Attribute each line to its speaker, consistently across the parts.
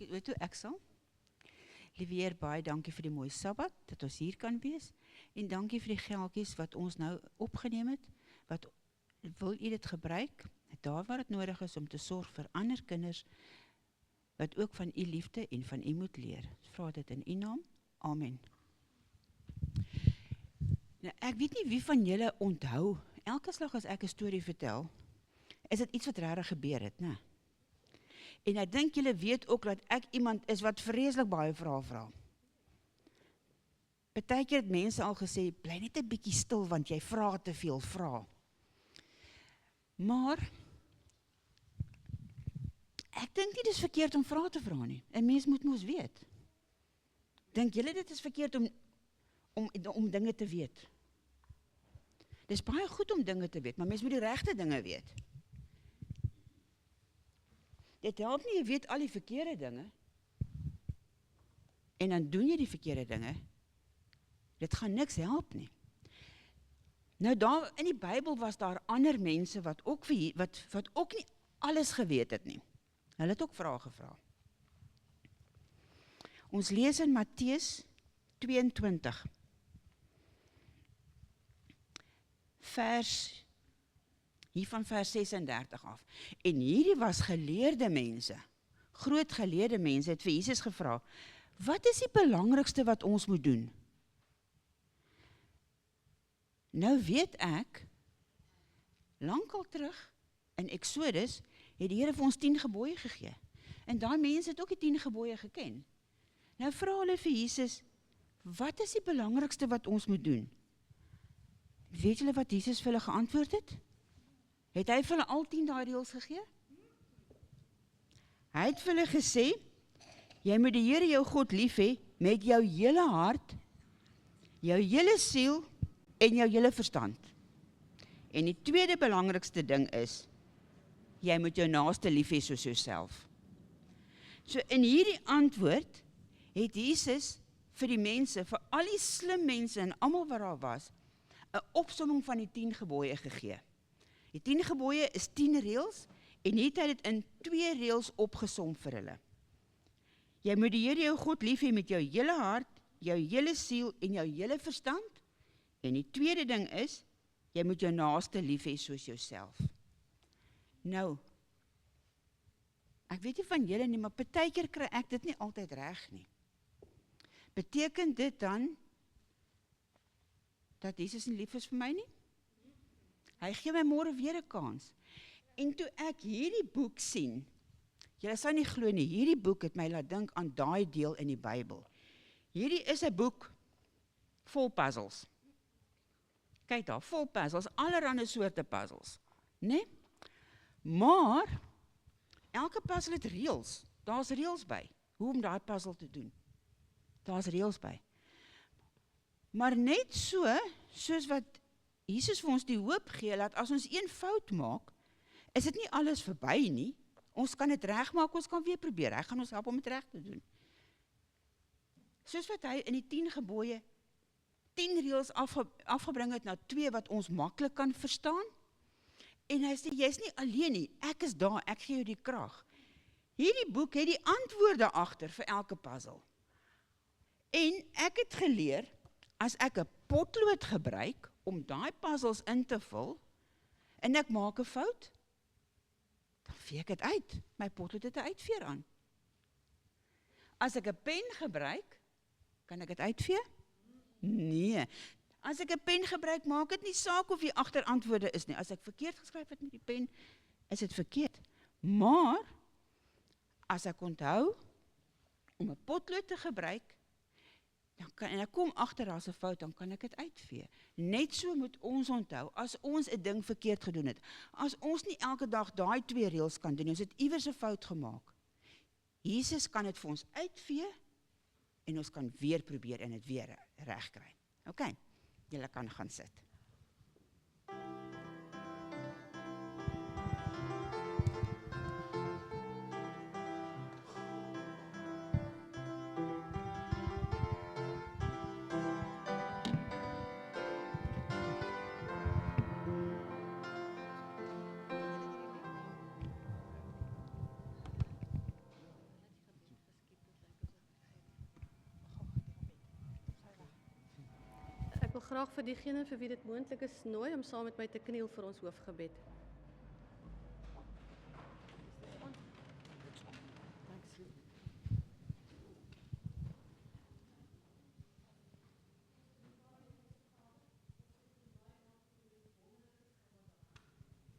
Speaker 1: weet toe ek sal. Liewe Heer, baie dankie vir die mooie Sabbat, dat ons hier kan wees, en dankie vir die geldjies wat ons nou opgeneem het, wat wil u dit gebruik, daar waar het nodig is om te sorg vir ander kinders, wat ook van u liefde en van u moet leer. Ek vra dit in u naam, amen. Nou, ek weet nie wie van julle onthou, elke slag as ek 'n storie vertel, is dit iets wat regtig gebeur het, né? En ek dink julle weet ook dat ek iemand is wat vreeslik baie vrae vra. Partykeer het mense al gesê, bly net 'n bietjie stil, want jy vra te veel vrae. Maar, ek dink nie dis verkeerd om vrae te vra nie. 'n Mens moet mos weet. Dink julle dit is verkeerd om dinge te weet? Dis baie goed om dinge te weet, maar mens moet die regte dinge weet. Dit help nie, jy weet al die verkeerde dinge, en dan doen jy die verkeerde dinge, dit gaan niks help nie. Nou daar in die Bybel was daar ander mense wat ook nie alles geweet het nie. Hulle het ook vrae gevra. Ons lees in Matteus 22, hiervan vers 36 af. En hierdie was geleerde mense, groot geleerde mense, het vir Jesus gevra, wat is die belangrikste wat ons moet doen? Nou weet ek, lankal terug, in Exodus, het die Here vir ons 10 gebooie gegee. En daai mense het ook die 10 gebooie geken. Nou vra hulle vir Jesus, wat is die belangrikste wat ons moet doen? Weet julle wat Jesus vir hulle geantwoord het? Het hy vir hulle al 10 daai reëls gegee? Hy het vir hulle gesê, jy moet die Here jou God lief hê met jou hele hart, jou hele siel en jou hele verstand. En die tweede belangrikste ding is, jy moet jou naaste lief hê soos jouself. So in hierdie antwoord het Jesus vir die mense, vir al die slim mense en almal wat daar was, 'n opsomming van die 10 gebooie gegee. Die 10 gebooie is 10 reëls, en hier het hy dit in 2 reëls opgesom vir hulle. Jy moet die Here jou God lief hê met jou hele hart, jou hele siel en jou hele verstand. En die tweede ding is, jy moet jou naaste lief hê soos jouself. Nou, ek weet nie van julle nie, maar partykeer kry ek dit nie altyd reg nie. Beteken dit dan, dat Jesus nie lief is vir my nie? Hy gee my môre weer 'n kans. En toe ek hierdie boek sien, julle sal nie glo nie, hierdie boek het my laat dink aan daai deel in die Bybel. Hierdie is 'n boek vol puzzles. Kyk daar, vol puzzles, allerhande soorte puzzles, né? Maar, elke puzzle het reëls. Daar's reëls by, hoe om daai puzzle te doen. Daar's reëls by. Maar net soos wat Jesus vir ons die hoop gee, dat as ons een fout maak, is dit nie alles verby nie. Ons kan dit regmaak, ons kan weer probeer. Hy gaan ons help om dit reg te doen. Soos wat hy in die 10 gebooie 10 reëls afgebring het na 2 wat ons maklik kan verstaan. En hy sê, jy's nie alleen nie, ek is daar, ek gee jou die krag. Hierdie boek het die antwoorde agter vir elke puzzle. En ek het geleer, as ek 'n potlood gebruik om daai puzzles in te vul, en ek maak 'n fout, dan vee ek dit uit. My potlood het 'n uitveer aan. As ek 'n pen gebruik, kan ek dit uitvee? Nee. As ek 'n pen gebruik, maak dit nie saak of die agterantwoorde is nie. As ek verkeerd geskryf het met die pen, is dit verkeerd. Maar, as ek onthou om 'n potlood te gebruik, en ek kom agter daar's 'n fout, dan kan ek dit uitvee. Net so moet ons onthou, as ons 'n ding verkeerd gedoen het, as ons nie elke dag daai 2 reëls kan doen, ons het iewers 'n fout gemaak. Jesus kan dit vir ons uitvee, en ons kan weer probeer en dit weer regkry. OK, julle kan gaan sit.
Speaker 2: graag vir diegene vir wie dit moontlik is nooi om saam met my te kniel vir ons hoofgebed.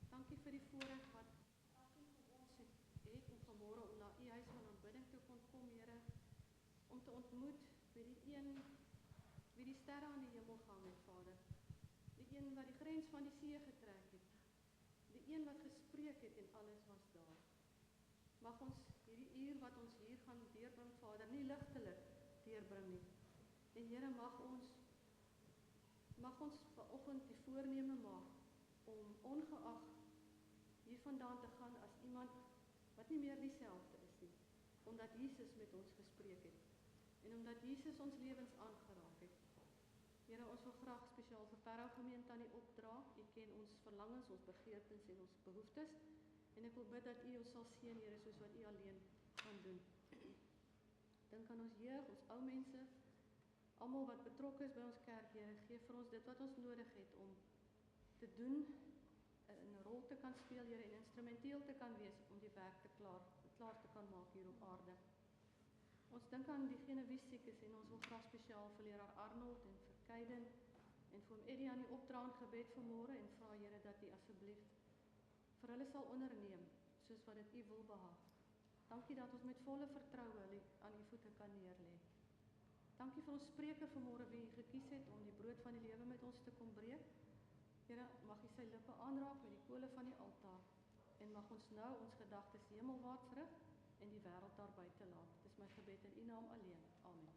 Speaker 2: Dankie vir die voorreg wat elkeen van ons het om vanmôre om na u huis van aanbidding toe kon kom, Here, om te ontmoet met die een wie die sterre aan die hemel gehang het, Vader. Die een wat die grens van die see getrek het. Die een wat gespreek het en alles was daar. Mag ons hierdie uur wat ons hier gaan deurbring, Vader, nie ligtelik deurbring nie. En Here, mag ons vanoggend die voorneme maak om ongeag hier vandaan te gaan as iemand wat nie meer dieselfde is nie, omdat Jesus met ons gespreek het en omdat Jesus ons lewens aangeraak het. Here, ons wil graag spesiaal vir Parow gemeente aan U opdra. U ken ons verlangens, ons begeertes en ons behoeftes en ek wil bid dat U ons sal seën, Here, soos wat U alleen kan doen. Dink aan ons jeug, ons ou mense, almal wat betrokke is by ons kerk, Here, gee vir ons dit wat ons nodig het om te doen, 'n rol te kan speel, Here, en instrumenteel te kan wees om die werk klaar te kan maak hier op aarde. Ons dink aan diegene wie siek is en ons wil graag spesiaal vir leraar Arnold en vir Keiden en vir Eddie aan die opdra in gebed vanmôre en vra, Here, dat U asseblief vir hulle sal onderneem soos wat dit U wil behaag. Dankie dat ons met volle vertroue aan U voete kan neerlê. Dankie vir ons spreker vanmôre wie U gekies het om die brood van die lewe met ons te kom breek. Here, mag U sy lippe aanraak met die kole van die altaar en mag ons nou ons gedagtes hemelwaarts rig en die wêreld daar buite laat. Dis my gebed in U naam alleen. Amen.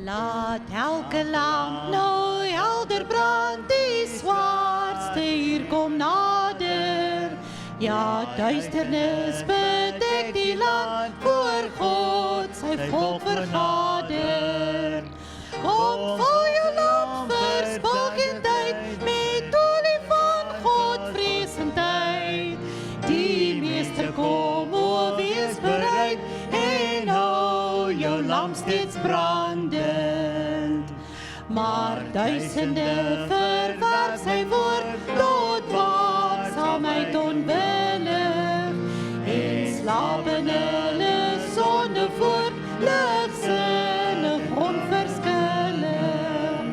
Speaker 3: Laat elke lamp nou helder brand, die swaarste hier kom nader. Ja, duisternis bedek die land, voor God sy volk vergader. Kom voor jou lamp verspilkendheid, met olie van God vreesendheid. Die meester kom, o wees bereid, en hou jou lamp steeds brandend. Maar duisende verwerp sy woord, tot waaksaamheid onwillig, en slaap in hulle sonde voort, ligsinnig onverskillig.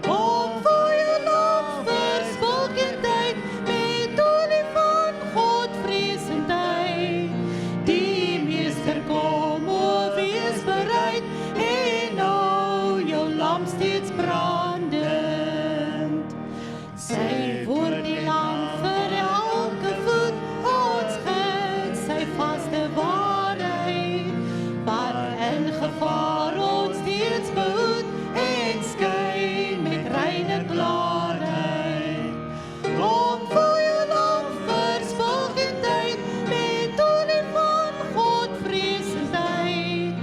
Speaker 3: Kom voor jou lamp verspilkendheid, met olie van God vreesendheid. Die meester kom, o wees bereid, en hou jou lamp steeds brandend. Sy woord die lamp vir elke voet, ons gids sy vaste waarheid, wat in gevaar ons steeds behoed, en skyn met reine klaarheid. Kom voor jou lamp verspilkendheid, met olie van God vreesendheid.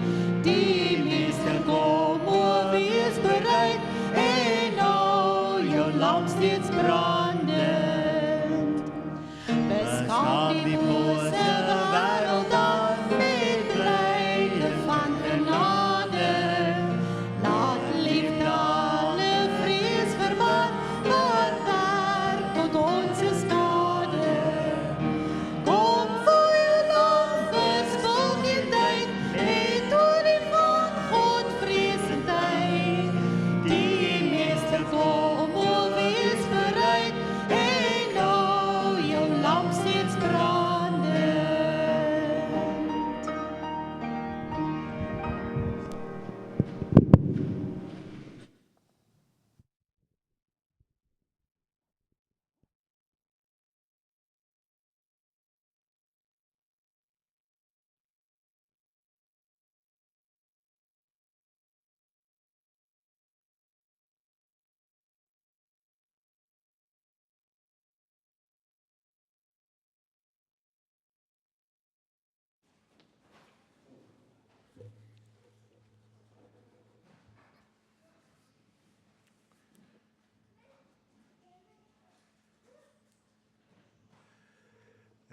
Speaker 3: Die meester kom, o wees bereid, en hou jou lamp steeds brandend. Beskaam die bose wêreld aan, met blyde van genade. Laat liefde alle vrees vermaan, wat werk tot ons skade. Kom voor jou lamp verspilkendheid, met olie van God vreesendheid. Die meester kom, o wees bereid, en hou jou lamp steeds brandend.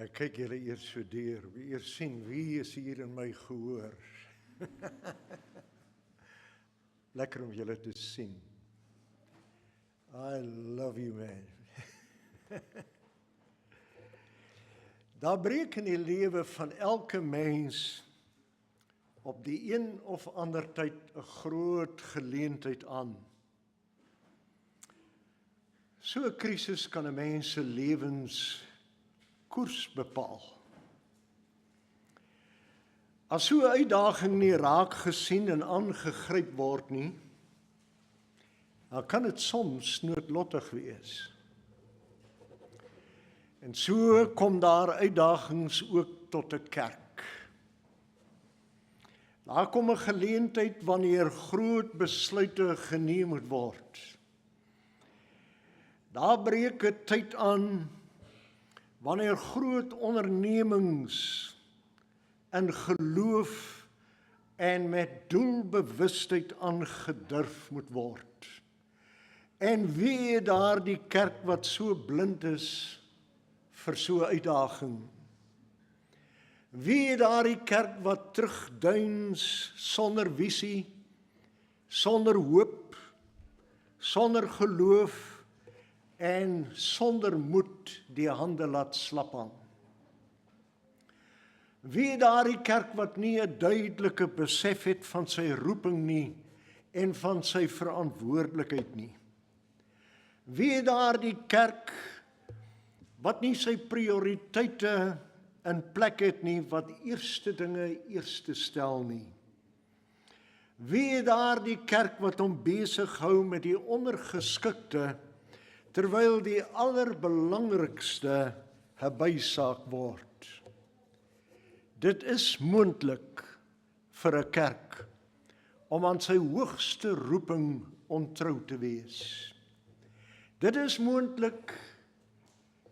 Speaker 4: Ek kyk julle eers so deur, eers sien wie is hier in my gehoor. Lekker om julle te sien. I love you, man. Daar breek in die lewe van elke mens op die een of ander tyd 'n groot geleentheid aan. So 'n krisis kan 'n mens se lewenskoers bepaal. As so 'n uitdaging nie raak gesien en aangegryp word nie, dan kan dit soms noodlottig wees. En so kom daar uitdagings ook tot 'n kerk. Daar kom 'n geleentheid wanneer groot besluite geneem moet word. Daar breek 'n tyd aan wanneer groot ondernemings in geloof en met doelbewustheid aangedurf moet word. En wie daardie kerk wat so blind is vir so 'n uitdaging? Wie daardie kerk wat terugduins sonder visie, sonder hoop, sonder geloof en sonder moed die hande laat slap aan? Wie daardie kerk wat nie 'n duidelike besef het van sy roeping nie en van sy verantwoordelikheid nie? Wie daardie kerk wat nie sy prioriteite in plek het nie, wat eerste dinge eerste stel nie? Wie daardie kerk wat hom besig hou met die ondergeskikte, terwyl die allerbelangrikste 'n bysaak word? Dit is moontlik vir 'n kerk om aan sy hoogste roeping ontrou te wees. Dit is moontlik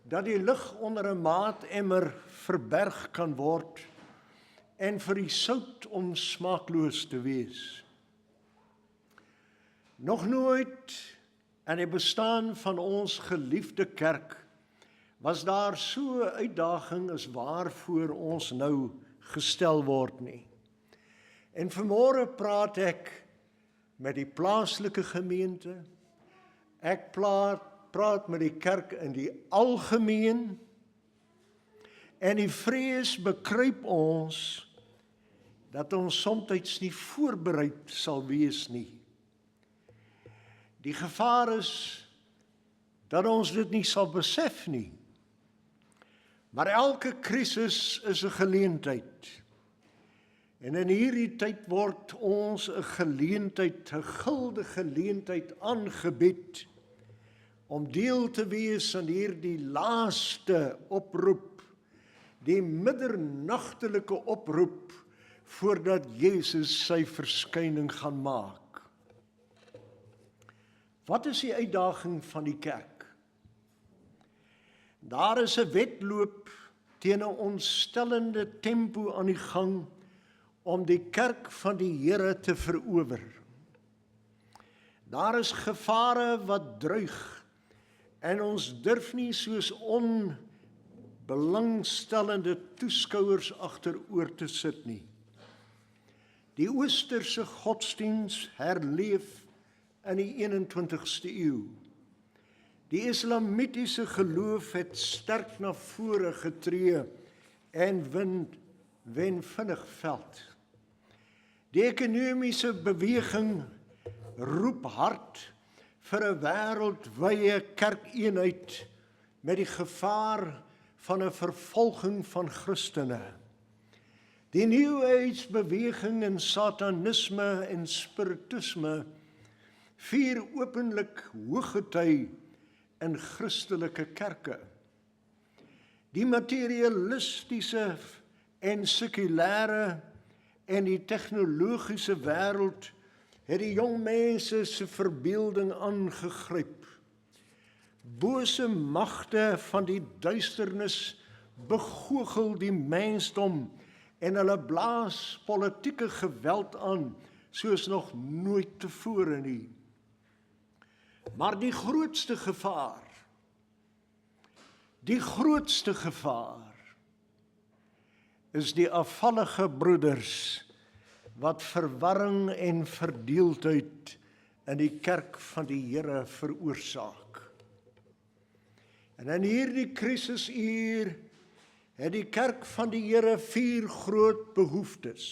Speaker 4: dat die lig onder 'n maatemmer verberg kan word en vir die sout om smaakloos te wees. Nog nooit in die bestaan van ons geliefde kerk was daar so 'n uitdaging as waarvoor ons nou gestel word nie. En vanmôre praat ek met die plaaslike gemeente, ek praat met die kerk in die algemeen, en die vrees bekruip ons dat ons soms nie voorbereid sal wees nie. Die gevaar is dat ons dit nie sal besef nie. Maar elke krisis is 'n geleentheid. En in hierdie tyd word ons 'n geleentheid, 'n gulde geleentheid aangebied om deel te wees aan hierdie laaste oproep, die middernagtelike oproep voordat Jesus sy verskyning gaan maak. Wat is die uitdaging van die kerk? Daar is 'n wedloop teen 'n ontstellende tempo aan die gang om die kerk van die Here te verower. Daar is gevare wat druig en ons durf nie soos onbelangstellende toeskouers agteroor te sit nie. Die Oosterse godsdiens herleef in die 21ste eeu. Die islamitiese geloof het sterk na vore getree en wen vinnig veld. Die ekonomiese beweging roep hard vir 'n wêreldwye kerkeenheid met die gevaar van 'n vervolging van Christene. Die New Age beweging in satanisme en spiritisme vier openlik hoogety in Christelike kerke. Die materialistiese en sekulêre en die tegnologiese wêreld het die jong mense se verbeelding aangegryp. Bose magte van die duisternis begoochel die mensdom en hulle blaas politieke geweld aan soos nog nooit tevore nie. Maar die grootste gevaar is die afvallige broeders wat verwarring en verdeeldheid in die kerk van die Here veroorsaak. En in hierdie krisisuur het die kerk van die Here 4 groot behoeftes.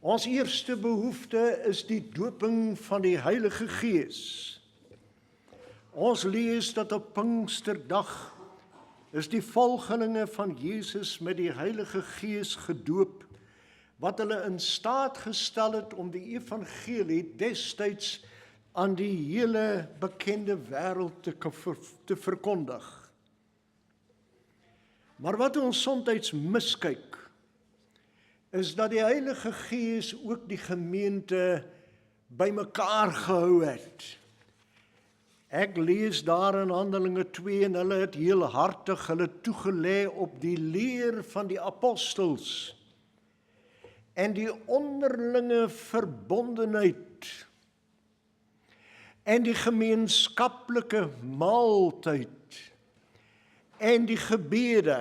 Speaker 4: Ons eerste behoefte is die doping van die Heilige Gees. Ons lees dat op Pinksterdag is die volgelinge van Jesus met die Heilige Gees gedoop, wat hulle in staat gestel het om die evangelie destyds aan die hele bekende wêreld te verkondig. Maar wat ons soms miskyk, is dat die Heilige Gees ook die gemeente bymekaar gehou het. Ek lees daar in Handelinge 2 en hulle het heel hartig hulle toegelê op die leer van die apostels en die onderlinge verbondenheid en die gemeenskaplike maaltyd en die gebede.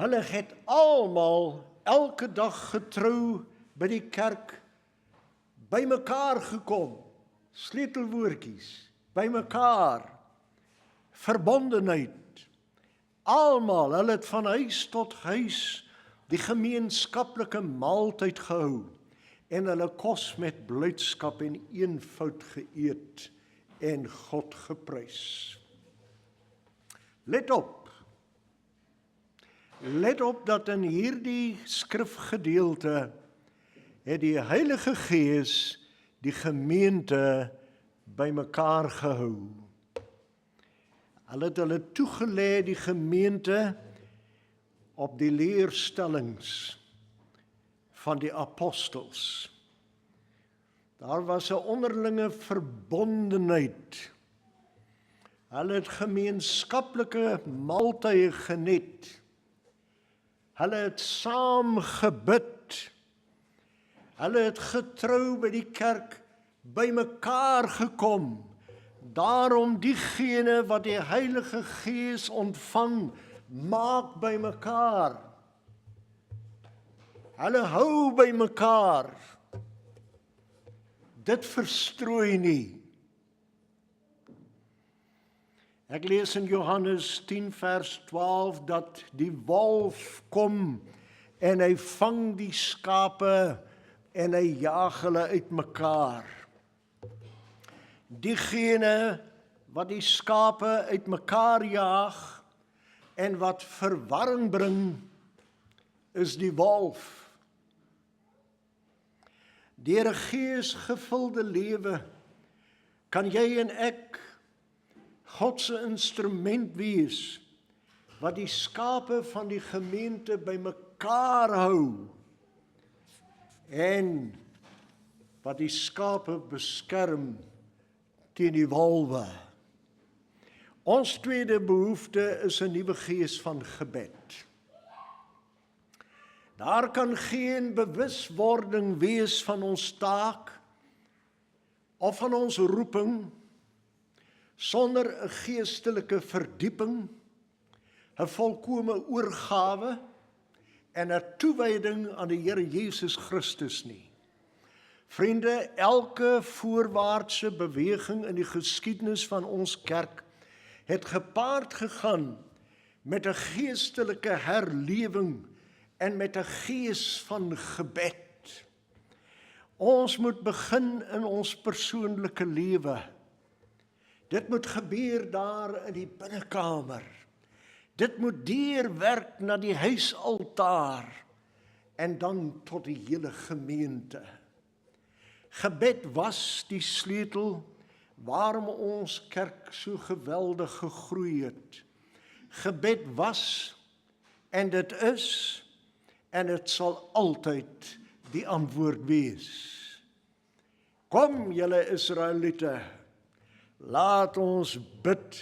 Speaker 4: Hulle het almal elke dag getrou by die kerk bymekaar gekom. Sleutelwoordjies, bymekaar, verbondenheid. Almal, hulle het van huis tot huis die gemeenskaplike maaltyd gehou en hulle kos met blydskap en eenvoud geëet en God geprys. Let op dat in hierdie skrifgedeelte het die Heilige Gees die gemeente bymekaar gehou. Hulle het hulle toegelê die gemeente op die leerstellings van die apostels. Daar was 'n onderlinge verbondenheid. Hulle het gemeenskaplike maaltye geniet. Hulle het saam gebid. Hulle het getrou by die kerk bymekaar gekom. Daarom diegene wat die Heilige Gees ontvang, maak bymekaar. Hulle hou bymekaar. Dit verstrooi nie. Ek lees in Johannes 10 vers 12 dat die wolf kom en hy vang die skape en hy jaag hulle uitmekaar. Diegene wat die skape uitmekaar jaag en wat verwarring bring, is die wolf. Deur 'n geesgevulde lewe kan jy en ek God se instrument wees wat die skape van die gemeente bymekaar hou en wat die skape beskerm teen die wolwe. Ons tweede behoefte is 'n nuwe gees van gebed. Daar kan geen bewuswording wees van ons taak of van ons roeping sonder 'n geestelike verdieping, 'n volkome oorgawe en 'n toewyding aan die Here Jesus Christus nie. Vriende, elke voorwaartse beweging in die geskiedenis van ons kerk het gepaard gegaan met 'n geestelike herlewing en met 'n gees van gebed. Ons moet begin in ons persoonlike lewe. Dit moet gebeur daar in die binnekamer. Dit moet deurwerk na die huisaltaar en dan tot die hele gemeente. Gebed was die sleutel waarom ons kerk so geweldig gegroei het. Gebed was en dit is en dit sal altyd die antwoord wees. Kom julle Israeliete, laat ons bid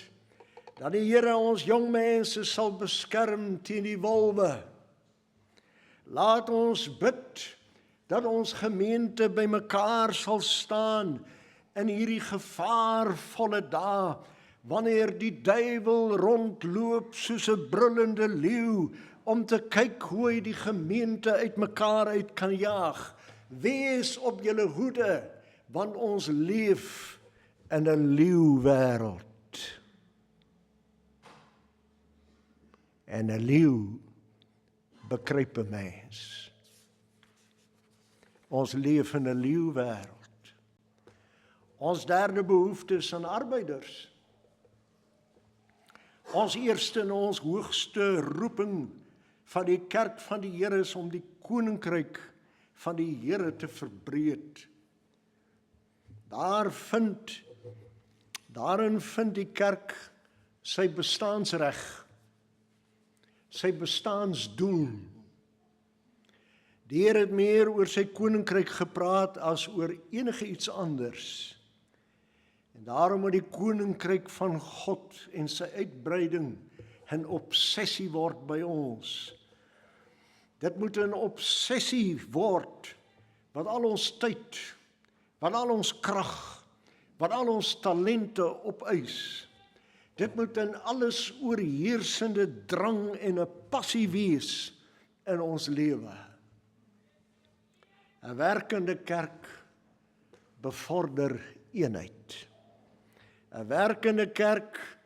Speaker 4: dat die Here ons jong mense sal beskerm teen die wolwe. Laat ons bid dat ons gemeente bymekaar sal staan in hierdie gevaarvolle dae wanneer die duiwel rondloop soos 'n brullende leeu, om te kyk hoe hy die gemeente uitmekaar uit kan jaag. Wees op julle hoede, want ons leef in 'n leeuwêreld. En 'n leeu bekruip 'n mens. Ons leef in 'n leeuwêreld. Ons derde behoefte is aan arbeiders. Ons eerste en ons hoogste roeping van die kerk van die Here is om die koninkryk van die Here te verbreed. Daarin vind die kerk sy bestaansreg, sy bestaansdoel. Die Here het meer oor sy koninkryk gepraat as oor enige iets anders. En daarom moet die koninkryk van God en sy uitbreiding 'n obsessie word by ons. Dit moet 'n obsessie word wat al ons tyd, wat al ons krag, wat al ons talente opeis. Dit moet 'n alles oorheersende drang en 'n passie wees in ons lewe. 'n Werkende kerk bevorder eenheid. 'n Werkende kerk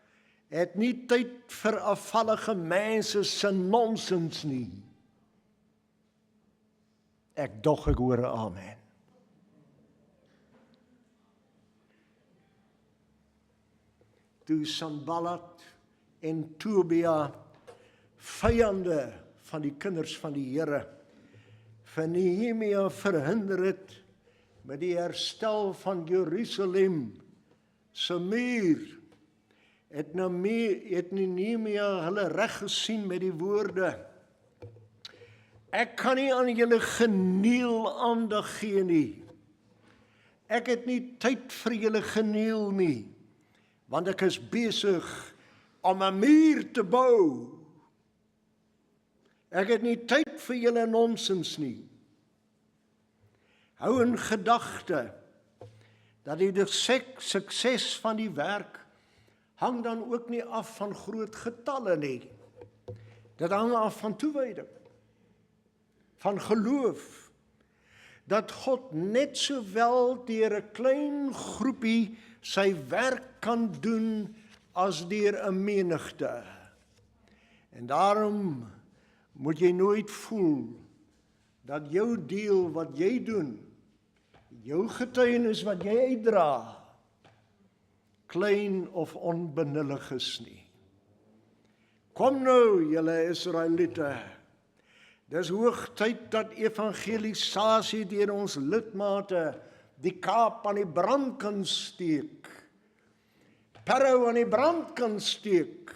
Speaker 4: het nie tyd vir afvallige mense se nonsens nie. Ek hoor 'n amen. Toe Sanballat en Tobia, vyande van die kinders van die Here, vir Nehemia verhinder het met die herstel van Jerusalem se muur, het Nehemia hulle reg gesien met die woorde: Ek kan nie aan julle geniel aandag gee nie. Ek het nie tyd vir julle geniel nie, want ek is besig om 'n muur te bou. Ek het nie tyd vir julle nonsens nie. Hou in gedagte dat die sukses van die werk hang dan ook nie af van groot getalle nie. Dit hang af van toewyding, van geloof, dat God net sowel deur 'n klein groepie sy werk kan doen as deur 'n menigte. En daarom moet jy nooit voel dat jou deel wat jy doen, jou getuienis wat jy uitdra, klein of onbenullig is nie. Kom nou, julle Israeliete, dis hoog tyd dat evangelisasie deur ons lidmate die kaap aan die brand kan steek, Parow aan die brand kan steek.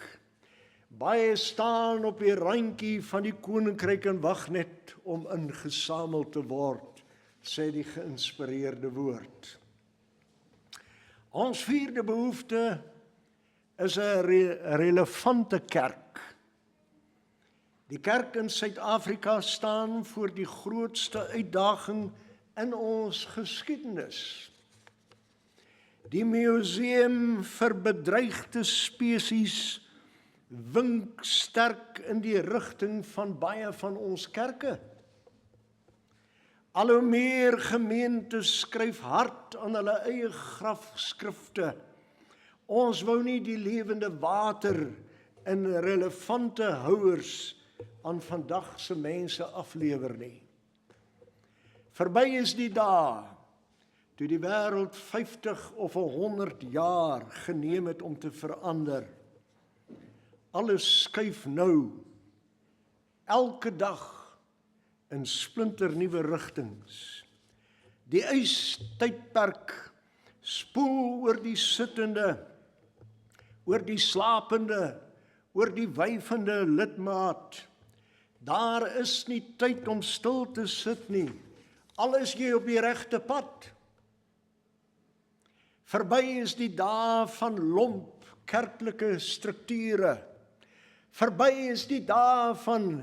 Speaker 4: Baie staan op die randjie van die koninkryk en wag net om ingesamel te word, sê die geïnspireerde woord. Ons vierde behoefte is 'n relevante kerk. Die kerk in Suid-Afrika staan voor die grootste uitdaging in ons geskiedenis. Die museum vir bedreigde spesies wink sterk in die rigting van baie van ons kerke. Al hoe meer gemeentes skryf hard aan hulle eie grafskrifte. Ons wou nie die lewende water in relevante houers aan vandag se mense aflewer nie. Verby is die dae toe die wêreld 50 of 100 jaar geneem het om te verander. Alles skuif nou, elke dag in splinternuwe rigtings. Die ystydperk spoel oor die sittende, oor die slapende, oor die wywende lidmaat. Daar is nie tyd om stil te sit nie, al is jy op die regte pad. Verby is die dae van lomp kerklike strukture. Verby is die dae van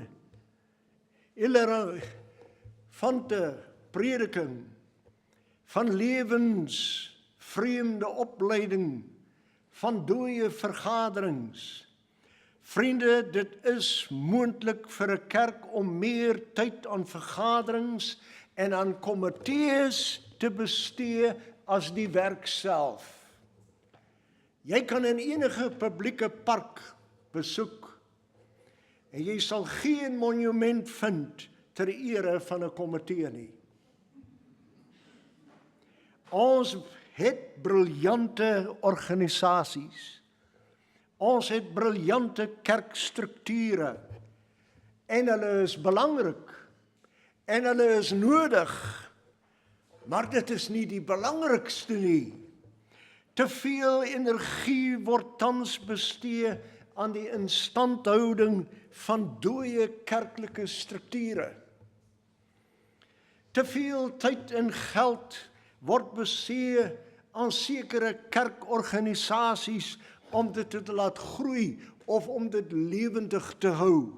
Speaker 4: irrelevante prediking, van lewensvreemde opleiding, van dooie vergaderings. Vriende, dit is moontlik vir 'n kerk om meer tyd aan vergaderings en aan komitees te bestee as die werk self. Jy kan in enige publieke park besoek en jy sal geen monument vind ter ere van 'n komitee nie. Ons het briljante organisasies. Ons het briljante kerkstrukture en hulle is belangrik en hulle is nodig, maar dit is nie die belangrikste nie. Te veel energie word tans bestee aan die instandhouding van dooie kerklike strukture. Te veel tyd en geld word bestee aan sekere kerkorganisasies om dit te laat groei of om dit lewendig te hou.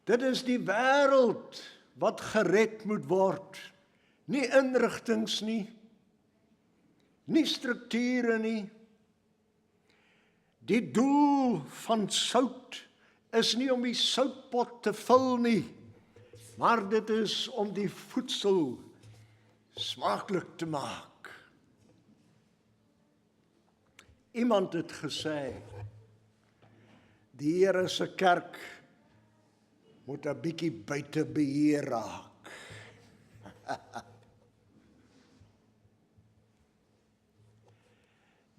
Speaker 4: Dit is die wêreld wat gered moet word, nie inrigtings nie, nie strukture nie. Die doel van sout is nie om die soutpot te vul nie, maar dit is om die voedsel smaaklik te maak. Iemand het gesê, die Here se kerk moet 'n bietjie buite beheer raak.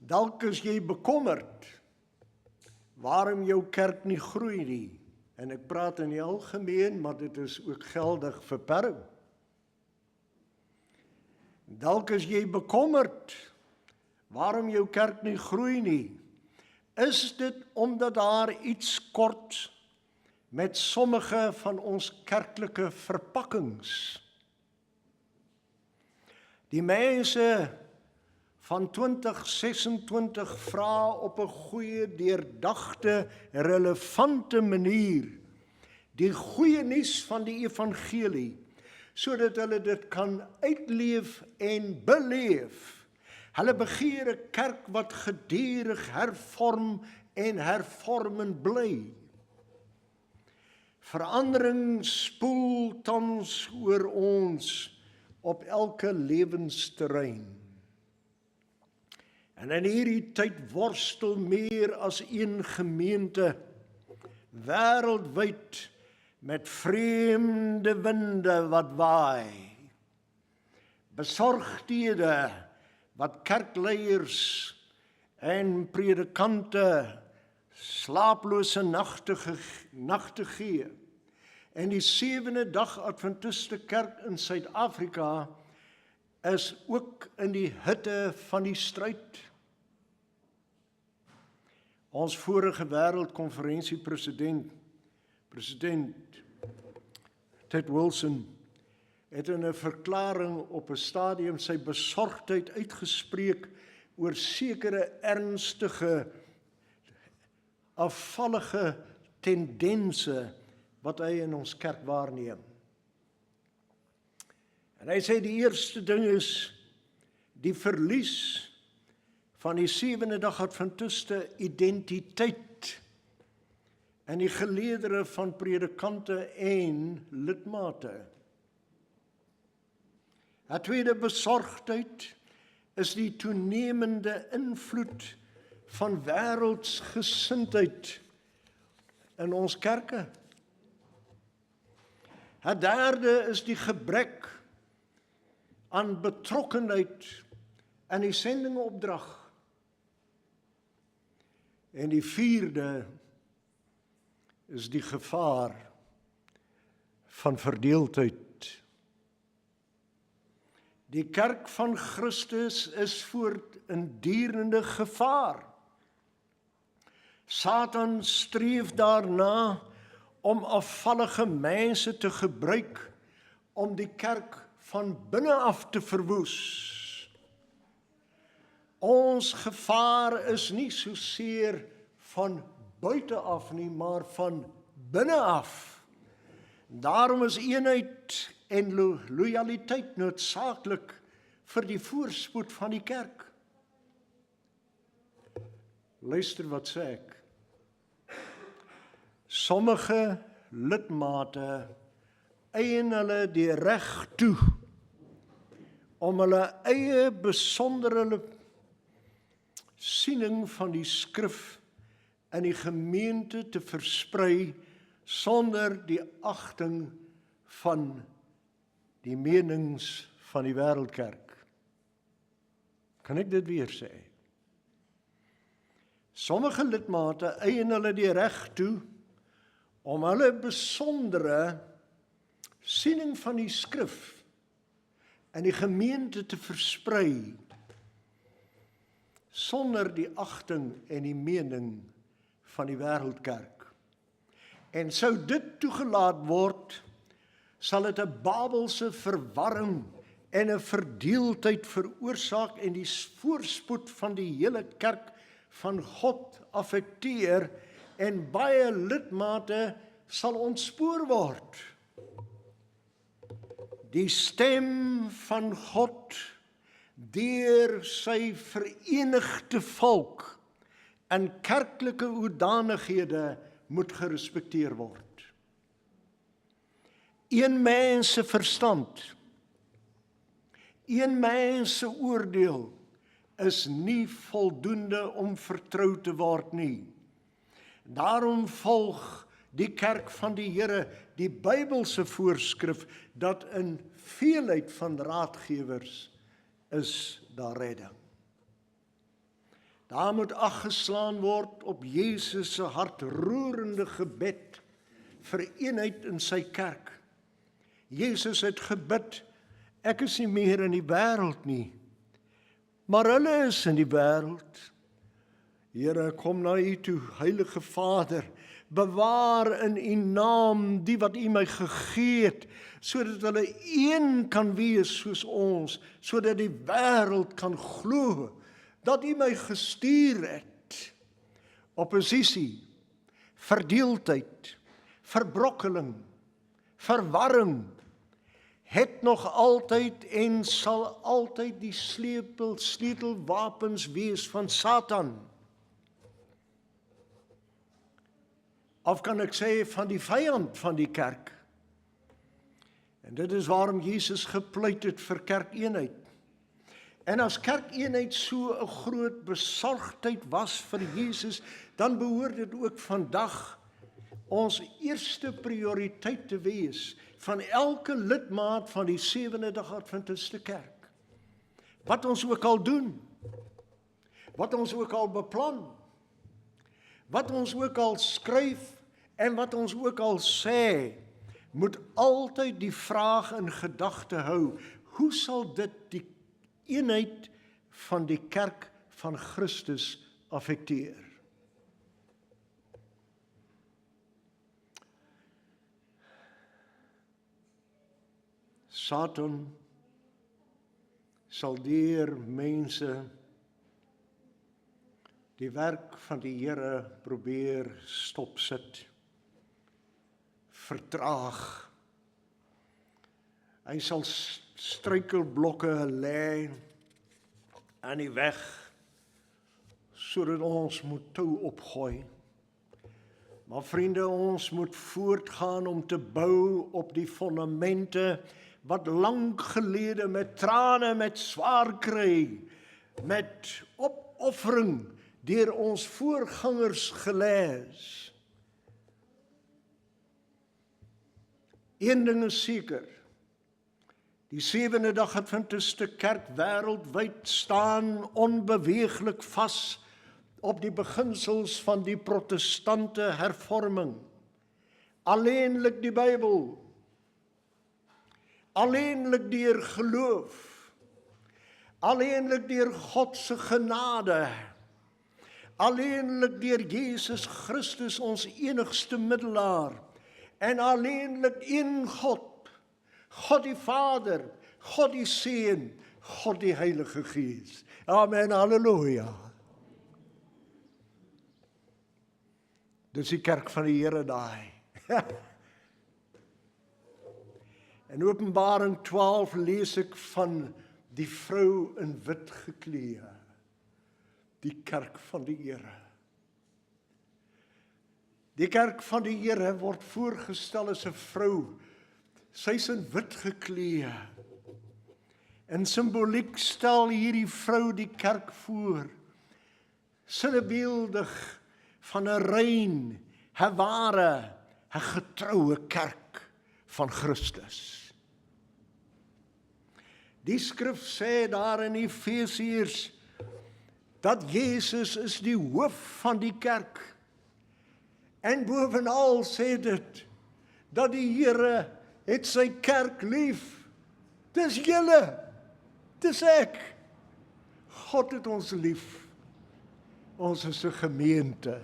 Speaker 4: Dalk is jy bekommerd waarom jou kerk nie groei nie. En ek praat in die algemeen, maar dit is ook geldig vir Parow. Dalk is jy bekommerd waarom jou kerk nie groei nie. Is dit omdat daar iets kort met sommige van ons kerklike verpakkings? Die mense van 2026 vra op 'n goeie, deurdagte, relevante manier die goeie nuus van die evangelie, sodat hulle dit kan uitleef en beleef. Hulle begeer 'n kerk wat gedurig hervorm en hervormend bly. Verandering spoel tans oor ons op elke lewensterrein. En in hierdie tyd worstel meer as een gemeente wêreldwyd met vreemde winde wat waai. Besorgdhede wat kerkleiers en predikante slaaplose nagte gee. En die 7de dag Adventiste Kerk in Suid-Afrika is ook in die hitte van die stryd. Ons vorige wêreldkonferensie president Ted Wilson het in 'n verklaring op 'n stadium sy besorgdheid uitgespreek oor sekere ernstige afvallige tendense wat hy in ons kerk waarneem. En hy sê die eerste ding is die verlies van die 7de dag Adventiste identiteit in die geleedere van predikante en lidmate. 'n tweede besorgdheid is die toenemende invloed van wêreldsgesindheid in ons kerke. 'n derde is die gebrek aan betrokkenheid in die sendingopdrag. En die vierde is die gevaar van verdeeldheid. Die kerk van Christus is voor 'n durende gevaar. Satan streef daarna om afvallige mense te gebruik om die kerk van binne af te verwoes. Ons gevaar is nie soseer van buite af nie, maar van binne af. Daarom is eenheid en lojaliteit noodsaaklik vir die voorspoed van die kerk. Luister wat sê ek. Sommige lidmate eien hulle die reg toe om hulle eie besondere siening van die skrif in die gemeente te versprei sonder die agting van die menings van die wêreldkerk. Kan ek dit weer sê? Sommige lidmate eien hulle die reg toe om hulle besondere siening van die skrif in die gemeente te versprei sonder die agting en die mening van die wêreldkerk. En sou dit toegelaat word, sal dit 'n Babelse verwarring en 'n verdeeldheid veroorsaak en die voorspoed van die hele kerk van God affekteer en baie lidmate sal ontspoor word. Die stem van God deur sy verenigde volk in kerklike hoedanighede moet gerespekteer word. Een mens se verstand, een mens se oordeel is nie voldoende om vertrou te word nie. Daarom volg die kerk van die Here die Bybelse voorskrif dat in veelheid van raadgewers is daar redding. Daar moet ag geslaan word op Jesus se hartroerende gebed vir eenheid in sy kerk. Jesus het gebid, ek is nie meer in die wêreld nie, maar hulle is in die wêreld. Here, kom na U toe, Heilige Vader, bewaar in U naam die wat U my gegee het, sodat hulle een kan wees soos ons, sodat die wêreld kan glo dat U my gestuur het. Oppositie, verdeeldheid, verbrokkeling, verwarring, het nog altyd en sal altyd die sleutelwapens wees van Satan. Of kan ek sê van die vyand van die kerk. En dit is waarom Jesus gepleit het vir kerkeenheid. En as kerkeenheid so 'n groot besorgdheid was vir Jesus, dan behoort dit ook vandag ons eerste prioriteit te wees van elke lidmaat van die Sewende-dag Adventiste Kerk. Wat ons ook al doen, wat ons ook al beplan, wat ons ook al skryf en wat ons ook al sê, moet altyd die vraag in gedagte hou, hoe sal dit die eenheid van die kerk van Christus affekteer? Satan sal deur mense die werk van die Here probeer stopsit, vertraag. Hy sal struikelblokke lê aan die weg, sodat ons moet tou opgooi. Maar vriende, ons moet voortgaan om te bou op die fondamente wat lank gelede met trane, met swaar kry, met opoffering deur ons voorgangers gelê is. Een ding is seker, die Sewende-dag Adventiste Kerk wêreldwyd staan onbeweeglik vas op die beginsels van die protestante hervorming. Alleenlik die Bybel, alleenlik deur geloof, alleenlik deur God se genade, alleenlik deur Jesus Christus ons enigste middelaar, en alleenlik een God, God die Vader, God die Seun, God die Heilige Gees. Amen, halleluja. Dis die kerk van die Here daai. In Openbaring 12 lees ek van die vrou in wit geklee, die kerk van die Here. Die kerk van die Here word voorgestel as 'n vrou. Sy's in wit geklee. In simboliek stel hierdie vrou die kerk voor. Sinnebeeldig van 'n rein, 'n ware, 'n getroue kerk van Christus. Die skrif sê daar in Efesiërs dat Jesus is die hoof van die kerk. En bovenal sê dit dat die Here het sy kerk lief. Dis julle, dis ek. God het ons lief. Ons is 'n gemeente.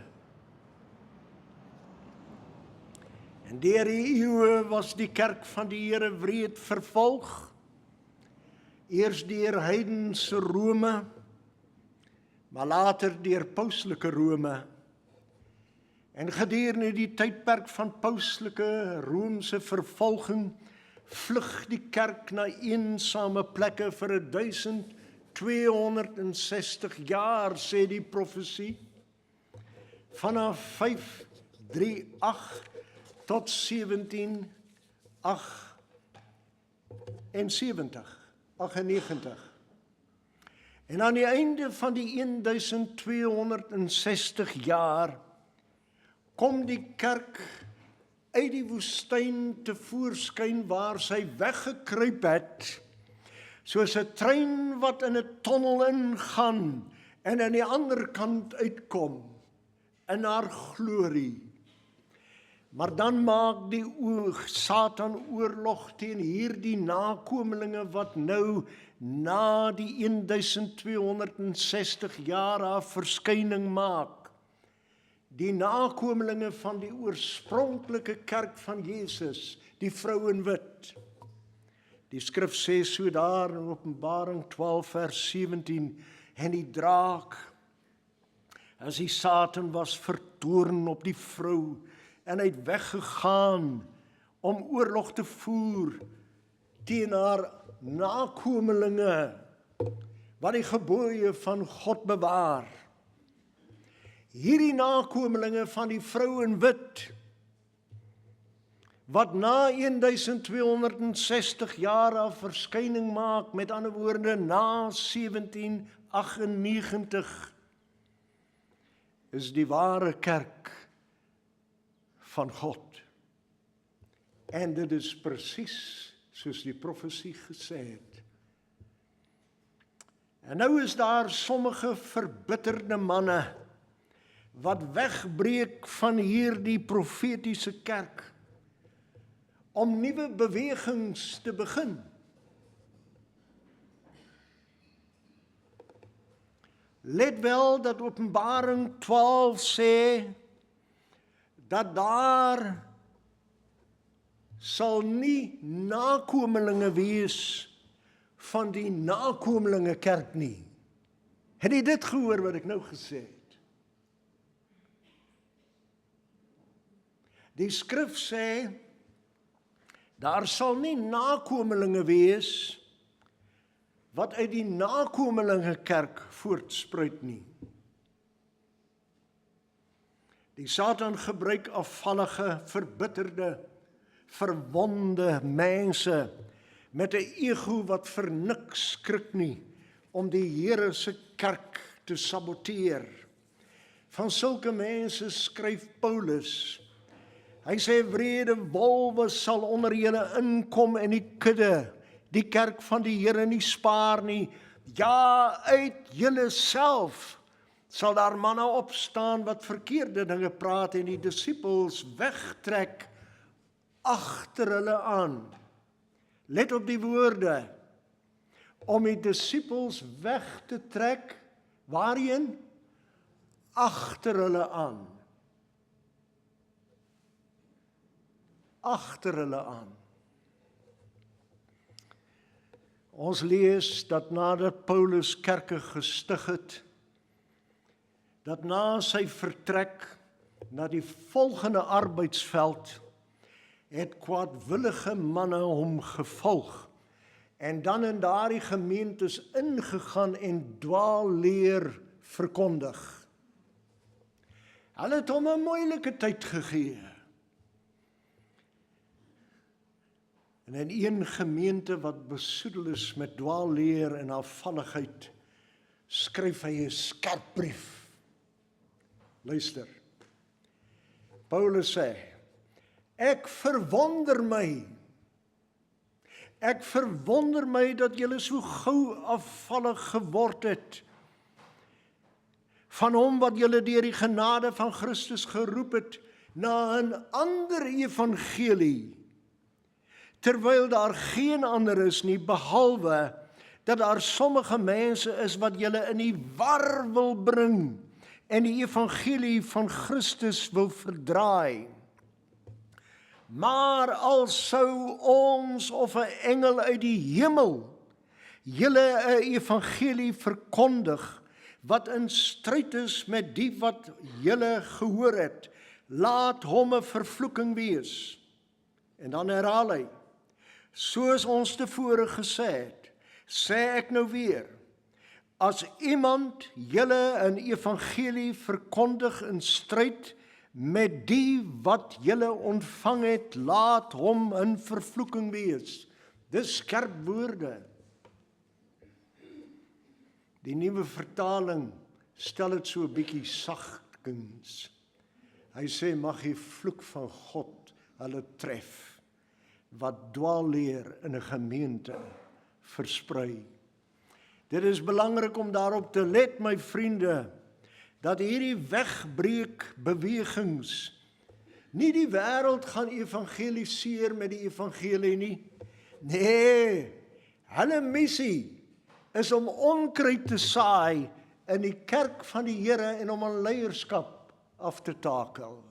Speaker 4: En deur die eeue was die kerk van die Here wreed vervolg. Eers deur heidense Rome, maar later deur pauslike Rome. En gedurende die tydperk van pauslike Romeinse vervolging vlug die kerk na eensame plekke vir 1260 jaar, sê die profesie. Vanaf 538 tot 1798. En aan die einde van die 1260 jaar kom die kerk uit die woestyn tevoorskyn waar sy weggekruip het, soos 'n trein wat in 'n tonnel ingaan en aan die ander kant uitkom in haar glorie. Maar dan maak die Satan oorlog teen hierdie nakomelinge wat nou na die 1260 jaar haar verskyning maak. Die nakomelinge van die oorspronklike kerk van Jesus, die vrou in wit. Die skrif sê so daar in Openbaring 12 vers 17, en die draak, as die Satan was vertoorn op die vrou, en hy het weggegaan om oorlog te voer teen haar nakomelinge, wat die gebooie van God bewaar. Hierdie nakomelinge van die vrou in wit, wat na 1260 jaar af verskyning maak, met ander woorde na 1798, is die ware kerk van God. En dit is presies soos die profesie gesê het. En nou is daar sommige verbitterde manne wat wegbreek van hierdie profetiese kerk om nuwe bewegings te begin. Let wel dat Openbaring 12 sê dat daar sal nie nakomelinge wees van die nakomelinge kerk nie. Het jy dit gehoor wat ek nou gesê het? Die skrif sê, daar sal nie nakomelinge wees wat uit die nakomelinge kerk voortspruit nie. Die Satan gebruik afvallige, verbitterde, verwonde mense met 'n ego wat vir niks skrik nie, om die Here se kerk te saboteer. Van sulke mense skryf Paulus. Hy sê wrede wolwe sal onder julle inkom en die kudde, die kerk van die Here nie spaar nie. Ja, uit julle self sal daar manne opstaan wat verkeerde dinge praat en die disippels wegtrek agter hulle aan. Let op die woorde, om die disippels weg te trek, waarheen? Agter hulle aan. Agter hulle aan. Ons lees dat nadat Paulus kerke gestig het, dat na sy vertrek na die volgende arbeidsveld, het kwaadwillige manne hom gevolg en dan in daardie gemeentes ingegaan en dwaalleer verkondig. Hulle het hom 'n moeilike tyd gegee. En in een gemeente wat besoedel is met dwaalleer en afvalligheid, skryf hy 'n skerp brief. Luister. Paulus sê, ek verwonder my dat julle so gou afvallig geword het van hom wat julle deur die genade van Christus geroep het na 'n ander evangelie, terwyl daar geen ander is nie, behalwe dat daar sommige mense is wat julle in die war wil bring en die evangelie van Christus wil verdraai. Maar als sou ons of 'n engel uit die hemel julle 'n evangelie verkondig wat in stryd is met die wat julle gehoor het, laat hom 'n vervloeking wees. En dan herhaal hy, soos ons tevore gesê het, sê ek nou weer, as iemand julle 'n evangelie verkondig in stryd met die wat julle ontvang het, laat hom 'n vervloeking wees. Dis skerp woorde. Die nuwe vertaling stel dit so 'n bietjie sagkens. Hy sê, mag die vloek van God hulle tref, wat dwaalleer in 'n gemeente versprei. Dit is belangrik om daarop te let, my vriende, dat hierdie wegbreekbewegings nie die wêreld gaan evangeliseer met die evangelie nie. Nee, hulle missie is om onkruid te saai in die kerk van die Here en om 'n leierskap af te takel.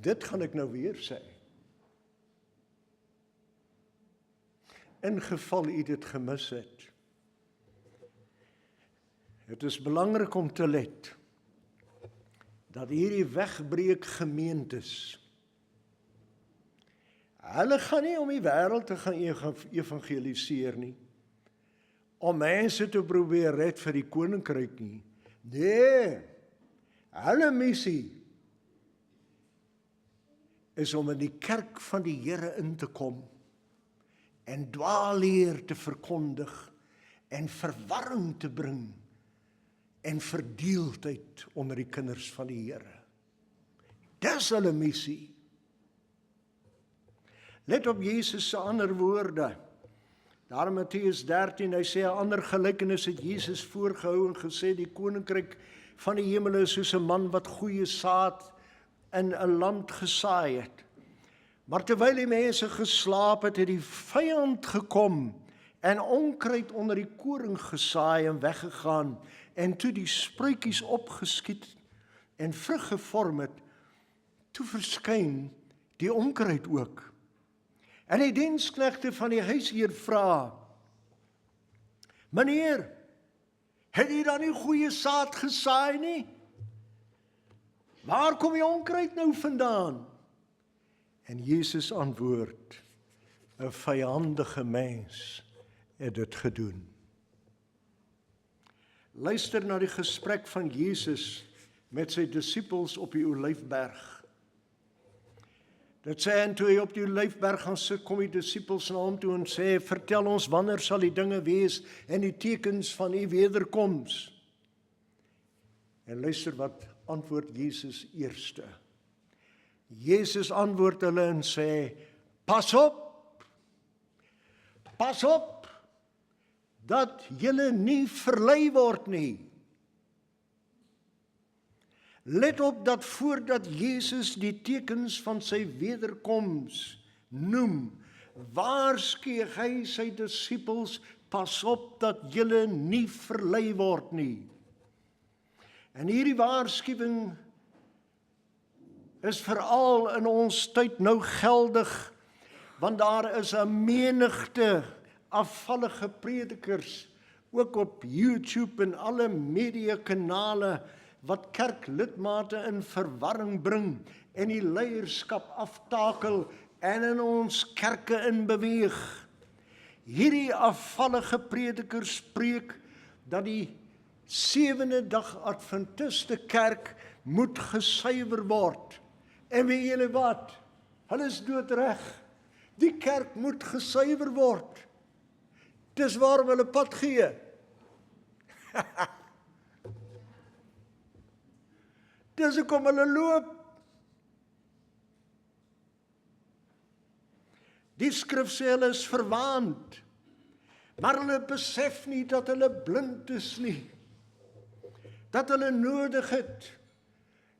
Speaker 4: Dit gaan ek nou weer sê. In geval u dit gemis het. Het is belangrik om te let dat hierdie wegbreek gemeentes, hulle gaan nie om die wêreld te gaan evangeliseer nie, om mense te probeer red vir die koninkryk nie. Nee, hulle missie is om in die kerk van die Here in te kom en dwaalleer te verkondig en verwarring te bring en verdeeldheid onder die kinders van die Here. Dis hulle missie. Let op Jesus se ander woorde. Daar in Matteus 13, hy sê 'n ander gelykenis het Jesus voorgehou en gesê, die koninkryk van die hemele is soos 'n man wat goeie saad in 'n land gesaai het. Maar terwyl die mense geslaap het, het die vyand gekom en onkruid onder die koring gesaai en weggegaan, en toe die spruitjies opgeskiet en vrug gevorm het, toe verskyn die onkruid ook. En die diensknegte van die huisheer vra, meneer, het jy dan nie goeie saad gesaai nie? Waar kom die onkruid nou vandaan? En Jesus antwoord, 'n vyandige mens het dit gedoen. Luister na die gesprek van Jesus met sy disippels op die Olyfberg. Dit sê, en toe hy op die Olyfberg gaan sit, kom die disippels na hom toe en sê, vertel ons, wanneer sal die dinge wees en die tekens van u wederkoms? En luister wat antwoord Jesus eerste. Jesus antwoord hulle en sê, pas op, dat julle nie verlei word nie. Let op dat voordat Jesus die tekens van sy wederkoms noem, waarsku hy sy disippels, pas op dat julle nie verlei word nie. En hierdie waarskuwing is veral in ons tyd nou geldig, want daar is 'n menigte afvallige predikers, ook op YouTube en alle mediakanale, wat kerklidmate in verwarring bring en die leierskap aftakel en in ons kerke inbeweeg. Hierdie afvallige predikers spreek dat die Sewende dag Adventiste kerk moet gesuiwer word. En weet julle wat? Hulle is doodreg. Die kerk moet gesuiwer word. Dis waarom hulle pad gee. Dis hoekom hulle loop. Die skrif sê hulle is verwaand, maar hulle besef nie dat hulle blind is nie. Dat hulle nodig het,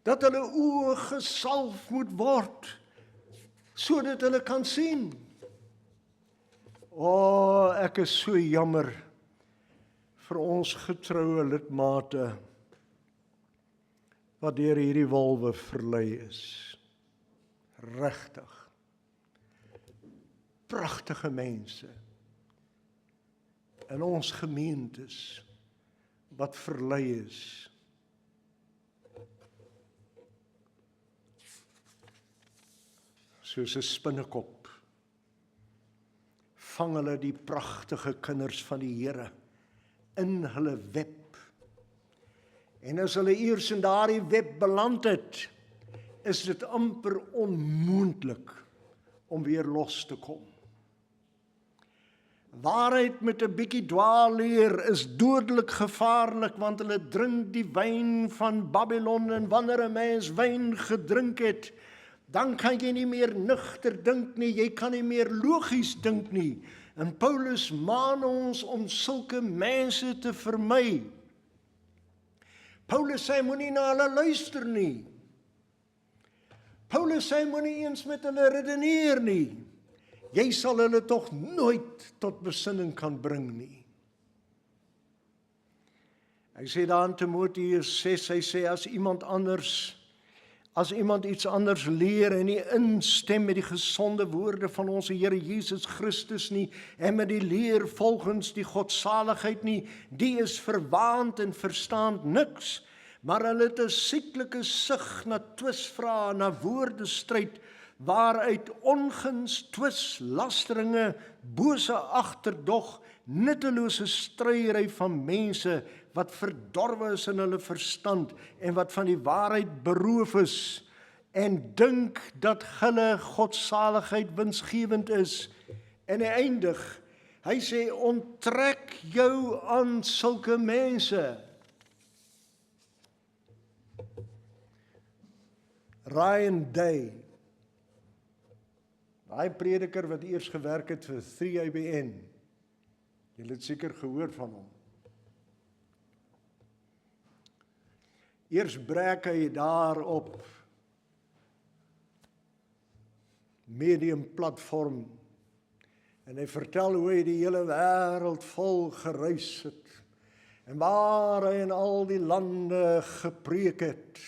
Speaker 4: dat hulle oë gesalf moet word, sodat hulle kan sien. O, ek is so jammer vir ons getroue lidmate wat deur hierdie wolwe verlei is. Regtig. Pragtige mense in ons gemeentes wat verlei is. Soos 'n spinnekop vang hulle die pragtige kinders van die Here in hulle web. En as hulle eers in daardie web beland het, is dit amper onmoontlik om weer los te kom. Waarheid met 'n bietjie dwaalleer is dodelik gevaarlik, want hulle drink die wyn van Babylon, en wanneer 'n mens wyn gedrink het, dan kan jy nie meer nugter dink nie, jy kan nie meer logies dink nie. En Paulus maan ons om sulke mense te vermy. Paulus sê moenie na hulle luister nie. Paulus sê moenie eens met hulle redeneer nie. Jy sal hulle tog nooit tot besinning kan bring nie. Hy sê daar in Timoteus 6, hy sê as iemand iets anders leer en nie instem met die gesonde woorde van ons Here Jesus Christus nie, en met die leer volgens die godsaligheid nie, die is verwaand en verstaan niks, maar hulle het 'n sieklike sug na twisvrae, na woordestryd, waaruit onguns, twis, lasteringe, bose agterdog, nuttelose stryery van mense wat verdorwe is in hulle verstand en wat van die waarheid beroof is en dink dat hulle godsaligheid winsgewend is. En hy eindig, hy sê onttrek jou aan sulke mense. Ryan Day, daai prediker wat eers gewerk het vir 3ABN, julle het seker gehoor van hom. Eers breek hy daar op Medium platform en hy vertel hoe hy die hele wêreld vol gereis het en waar hy in al die lande gepreek het.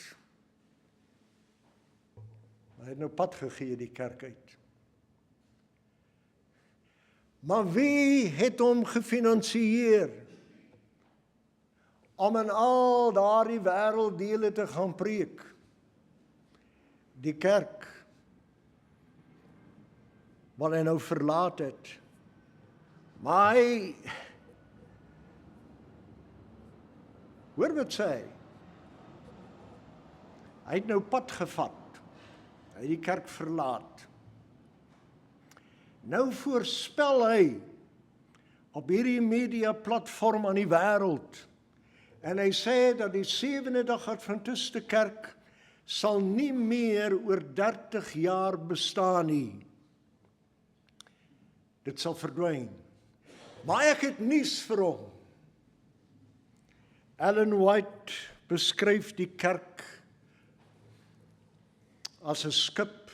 Speaker 4: Hy het nou pad gegee die kerk uit. Maar wie het hom gefinansier om in al daardie wêrelddele te gaan preek? Die kerk wat hy nou verlaat het. Maar hy, hoor wat sê hy? Hy het nou pad gevat. Hy het die kerk verlaat. Nou voorspel hy op hierdie media platform aan die wêreld. En hy sê dat die 7de dag Adventiste kerk sal nie meer oor 30 jaar bestaan nie. Dit sal verdwyn. Maar ek het nuus vir hom. Ellen White beskryf die kerk as 'n skip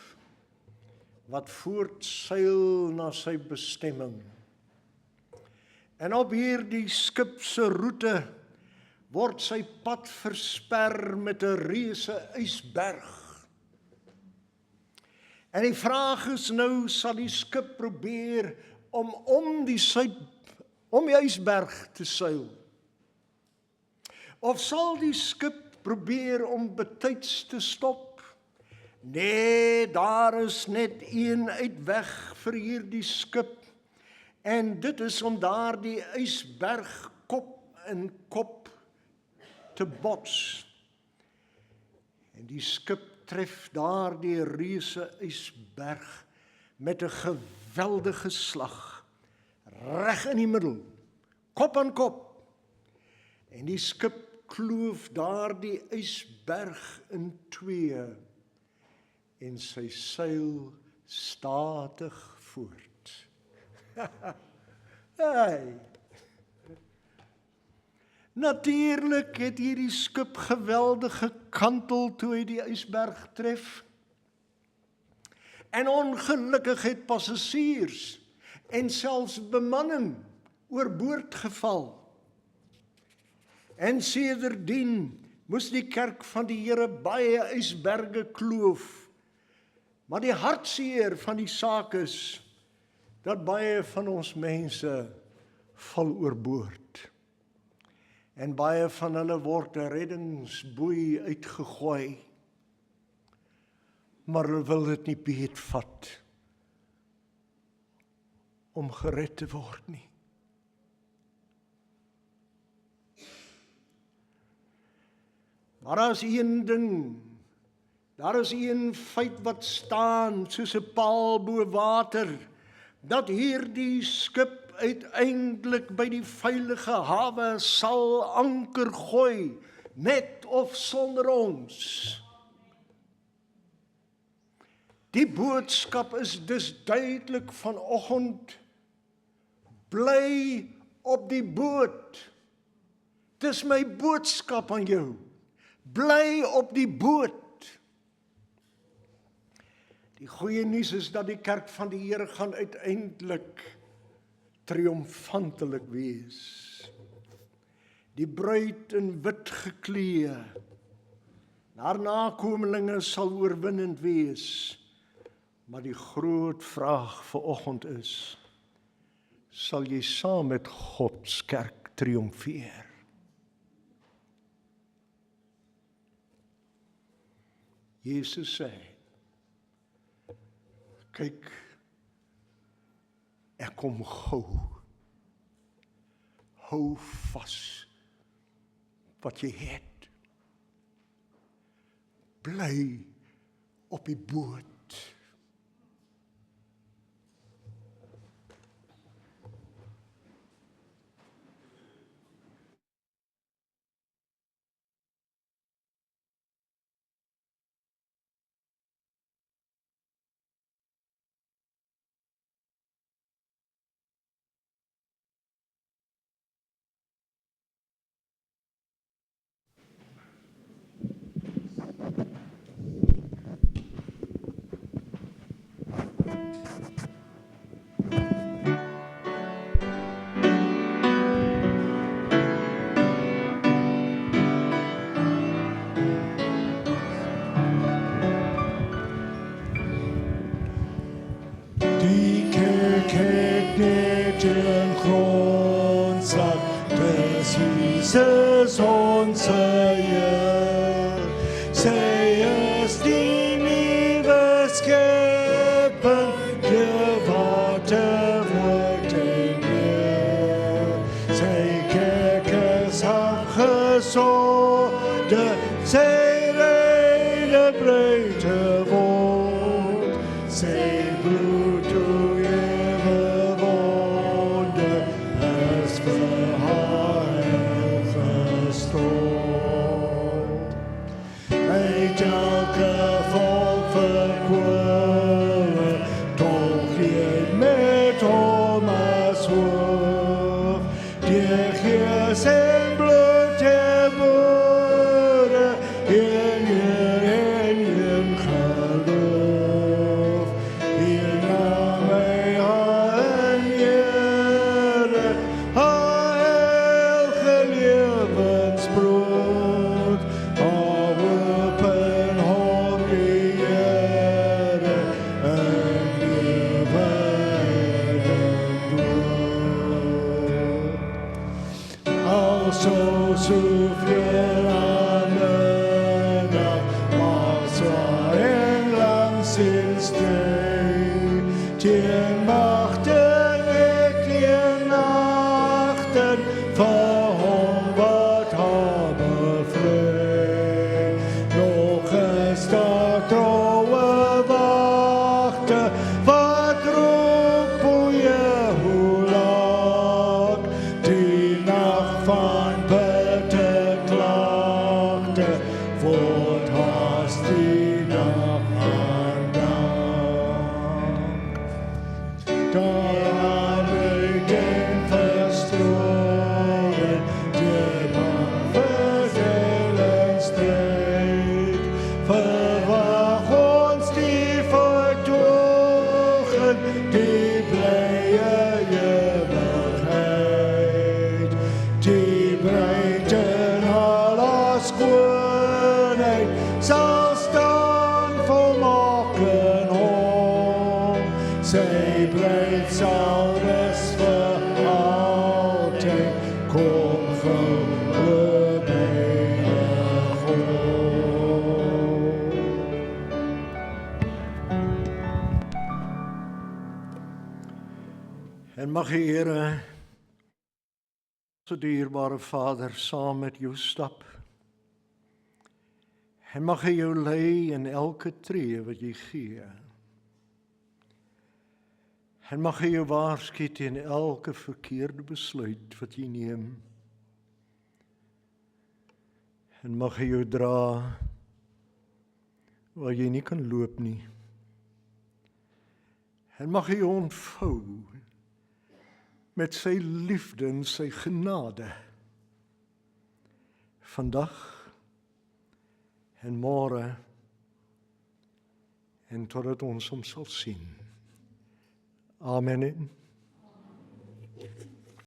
Speaker 4: wat voortseil na sy bestemming. En op hierdie skip se roete word sy pad versper met 'n reuse ysberg. En die vraag is nou, sal die skip probeer om die ysberg te seil? Of sal die skip probeer om betyds te stop? Nee, daar is net een uitweg vir hierdie skip. En dit is om daardie ysberg kop in kop te bots. En die skip tref daar die reuse ysberg met 'n geweldige slag, reg in die middel, kop aan kop. En die skip kloof daar die ysberg in twee, en sy seil statig voort. Hey. Natuurlik het hierdie skip geweldige kantel toe hy die ysberg tref. En ongelukkig het passasiers en selfs bemanning oorboord geval. En sedertdien moes die kerk van die Here baie ysberge kloof. Maar die hartseer van die saak is dat baie van ons mense val oorboord. En baie van hulle word 'n reddingsboei uitgegooi. Maar hulle wil dit nie beetvat om gered te word nie. Maar daar is een ding, daar is een feit wat staan soos 'n paal bo water, dat hierdie skip uiteindelik by die veilige hawe sal anker gooi, met of sonder ons. Die boodskap is dus duidelik vanoggend, bly op die boot. Dis my boodskap aan jou. Bly op die boot. Die goeie nuus is dat die kerk van die Here gaan uiteindelik triomfantelik wees. Die bruid in wit geklee, haar nakomelinge sal oorwinnend wees. Maar die groot vraag vanoggend is, sal jy saam met God se kerk triomfeer? Jesus sê, kyk, ek kom gou. Hou vas wat jy het. Bly op die boot. Jesus onze Heer, sy is die nuwe skepping, die waterwoord en meer. Sy kerk is afgesonde, sy reine bruid word, sy bloed toe ewe wonde is vir haar uit elke volk verkoren, toch jy met hom as hoof. Die Gees en bloed herboren, in Heer en in geloof. Hier na my en Here, haar elke lewensbrood, open hom die Here, en lewe en dood. Also soveel ander, maar zwaar en langs in streng, teen machten ek teen nachten, vir hom wat haar bevry. mag die Here, so dierbare Vader, saam met jou stap. En mag hy jou lei in elke tree wat jy gee. En mag hy jou waarsku teen elke verkeerde besluit wat jy neem. En mag hy jou dra waar jy nie kan loop nie. En mag hy jou ontvou met sy liefde en sy genade. Vandag en môre en totdat ons hom sal sien. Amen.